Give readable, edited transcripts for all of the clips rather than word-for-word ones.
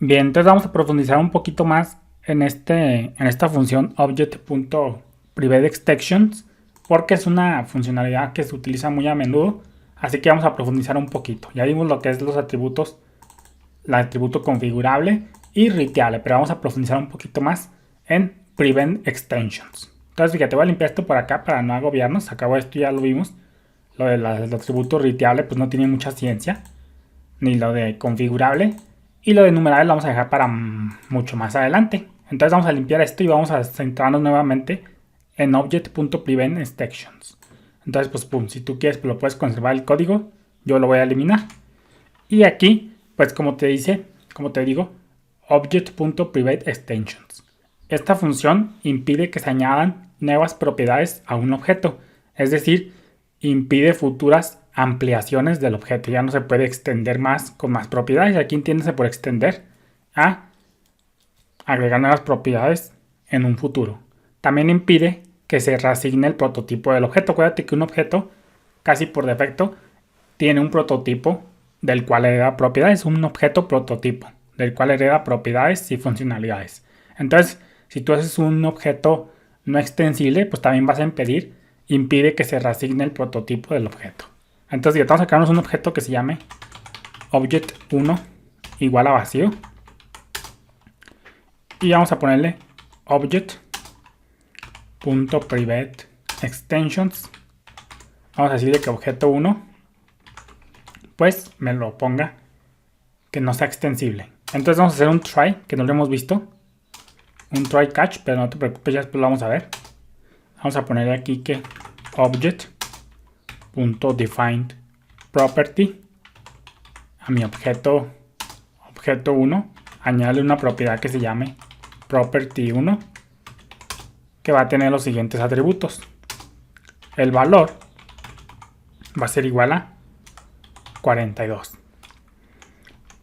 Bien, entonces vamos a profundizar un poquito más en esta función object.privateExtensions porque es una funcionalidad que se utiliza muy a menudo, así que vamos a profundizar un poquito. Ya vimos lo que es los atributos, el atributo configurable y writeable, pero vamos a profundizar un poquito más en prevent extensions. Entonces fíjate, voy a limpiar esto por acá para no agobiarnos. Acabo esto, ya lo vimos. Lo del atributo writeable pues no tiene mucha ciencia, ni lo de configurable. Y lo de numerable lo vamos a dejar para mucho más adelante. Entonces vamos a limpiar esto y vamos a centrarnos nuevamente en object.preventExtensions. Entonces pues pum, si tú quieres pues lo puedes conservar el código, yo lo voy a eliminar. Y aquí pues como te digo, object.preventExtensions. Esta función impide que se añadan nuevas propiedades a un objeto, es decir, impide futuras ampliaciones del objeto. Ya no se puede extender más con más propiedades. Aquí entiéndase por extender a agregar nuevas propiedades en un futuro. También impide que se reasigne el prototipo del objeto. Acuérdate que un objeto casi por defecto tiene un prototipo del cual hereda propiedades. Un objeto prototipo del cual hereda propiedades y funcionalidades. Entonces, si tú haces un objeto no extensible, pues también vas a impide que se reasigne el prototipo del objeto. Entonces, ya vamos a crearnos un objeto que se llame object1 igual a vacío. Y vamos a ponerle object.privateExtensions. Vamos a decirle que objeto 1 pues me lo ponga que no sea extensible. Entonces vamos a hacer un try, que no lo hemos visto. Un try catch, pero no te preocupes, ya después lo vamos a ver. Vamos a poner aquí que object.definedProperty a mi objeto 1, añade una propiedad que se llame property1, que va a tener los siguientes atributos. El valor va a ser igual a 42.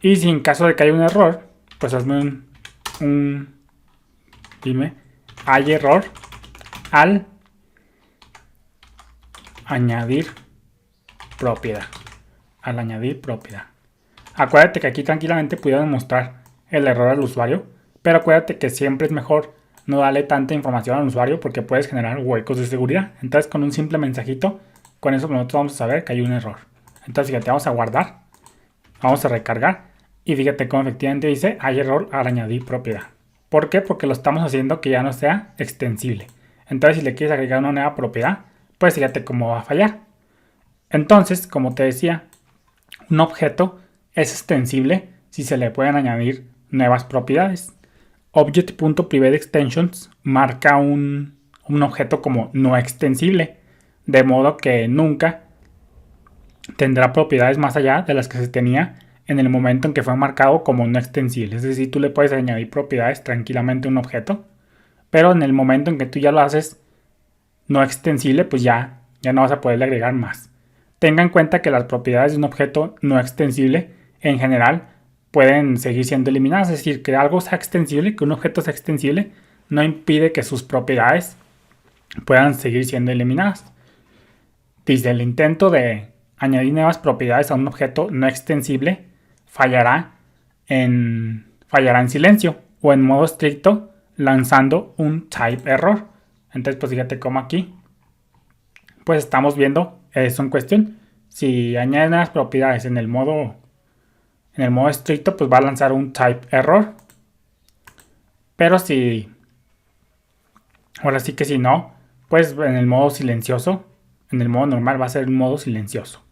Y si en caso de que haya un error, pues hazme dime, hay error al añadir propiedad. Acuérdate que aquí tranquilamente pudieron mostrar el error al usuario, pero acuérdate que siempre es mejor no darle tanta información al usuario porque puedes generar huecos de seguridad. Entonces con un simple mensajito, con eso nosotros vamos a saber que hay un error. Entonces fíjate, vamos a guardar, vamos a recargar y fíjate cómo efectivamente dice hay error al añadir propiedad. ¿Por qué? Porque lo estamos haciendo que ya no sea extensible. Entonces si le quieres agregar una nueva propiedad, pues fíjate cómo va a fallar. Entonces, como te decía, un objeto es extensible si se le pueden añadir nuevas propiedades. Object.privateExtensions marca un objeto como no extensible, de modo que nunca tendrá propiedades más allá de las que se tenía en el momento en que fue marcado como no extensible. Es decir, tú le puedes añadir propiedades tranquilamente a un objeto, pero en el momento en que tú ya lo haces no extensible, pues ya no vas a poderle agregar más. Tenga en cuenta que las propiedades de un objeto no extensible en general pueden seguir siendo eliminadas. Es decir, que algo sea extensible, que un objeto sea extensible, no impide que sus propiedades puedan seguir siendo eliminadas. Desde el intento de añadir nuevas propiedades a un objeto no extensible fallará en silencio o en modo estricto lanzando un type error. Entonces pues fíjate cómo aquí pues estamos viendo eso en cuestión. Si añades nuevas propiedades en el modo estricto, pues va a lanzar un type error. Pero si ahora sí que si no, pues en el modo silencioso, en el modo normal va a ser un modo silencioso.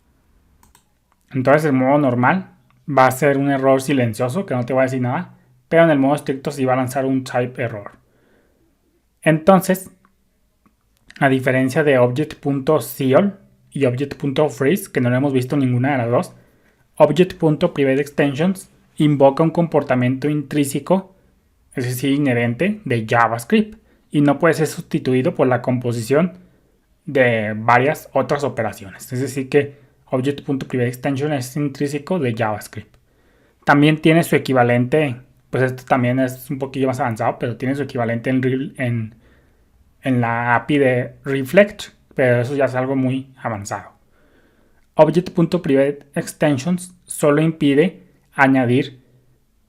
Entonces el modo normal va a ser un error silencioso que no te va a decir nada, pero en el modo estricto sí va a lanzar un type error. Entonces, a diferencia de object.seal y object.freeze, que no lo hemos visto ninguna de las dos, object.privateExtensions invoca un comportamiento intrínseco, es decir, inherente de JavaScript, y no puede ser sustituido por la composición de varias otras operaciones. Es decir, que object.privateExtension es intrínseco de JavaScript. También tiene su equivalente, pues esto también es un poquillo más avanzado, pero tiene su equivalente en la API de Reflect, pero eso ya es algo muy avanzado. Object.privateExtensions solo impide añadir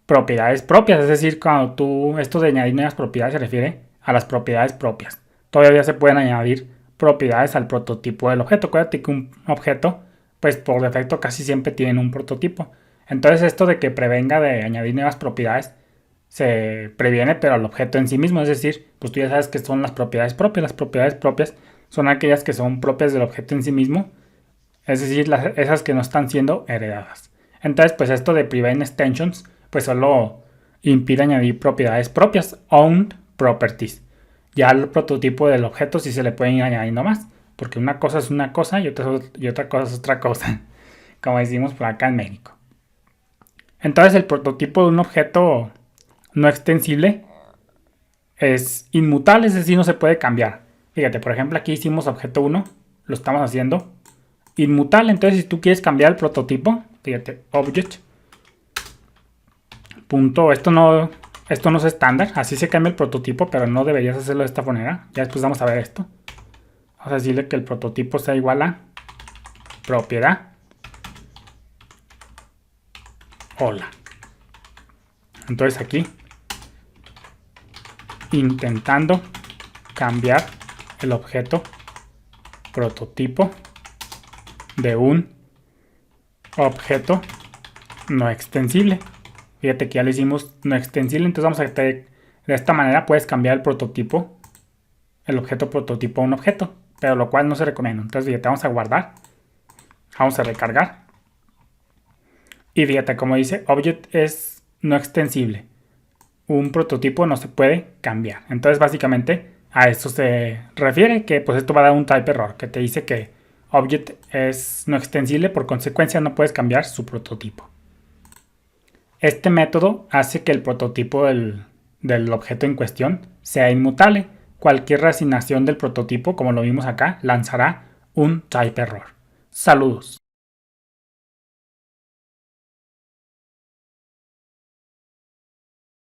propiedades propias. Es decir, cuando esto de añadir nuevas propiedades se refiere a las propiedades propias. Todavía se pueden añadir propiedades al prototipo del objeto. Acuérdate que un objeto, pues por defecto casi siempre tiene un prototipo. Entonces esto de que prevenga de añadir nuevas propiedades se previene, pero al objeto en sí mismo. Es decir, pues tú ya sabes que son las propiedades propias. Las propiedades propias son aquellas que son propias del objeto en sí mismo. Es decir, esas que no están siendo heredadas. Entonces, pues esto de prevent extensions, pues solo impide añadir propiedades propias, owned properties. Ya al prototipo del objeto sí se le pueden ir añadiendo más, porque una cosa es una cosa y otra cosa es otra cosa, como decimos por acá en México. Entonces el prototipo de un objeto no extensible es inmutable, es decir, no se puede cambiar. Fíjate, por ejemplo, aquí hicimos objeto 1, lo estamos haciendo inmutable. Entonces, si tú quieres cambiar el prototipo, fíjate, object, punto, esto no es estándar, así se cambia el prototipo, pero no deberías hacerlo de esta manera. Ya después vamos a ver esto. Vamos a decirle que el prototipo sea igual a propiedad. Hola. Entonces aquí, intentando cambiar el objeto prototipo de un objeto no extensible. Fíjate que ya lo hicimos no extensible, entonces vamos a de esta manera puedes cambiar el prototipo, el objeto prototipo a un objeto, pero lo cual no se recomienda. Entonces fíjate, vamos a guardar, vamos a recargar y fíjate como dice object es no extensible, un prototipo no se puede cambiar. Entonces básicamente a esto se refiere, que pues esto va a dar un type error que te dice que object es no extensible, por consecuencia no puedes cambiar su prototipo. Este método hace que el prototipo del objeto en cuestión sea inmutable. Cualquier reasignación del prototipo, como lo vimos acá, lanzará un type error. Saludos.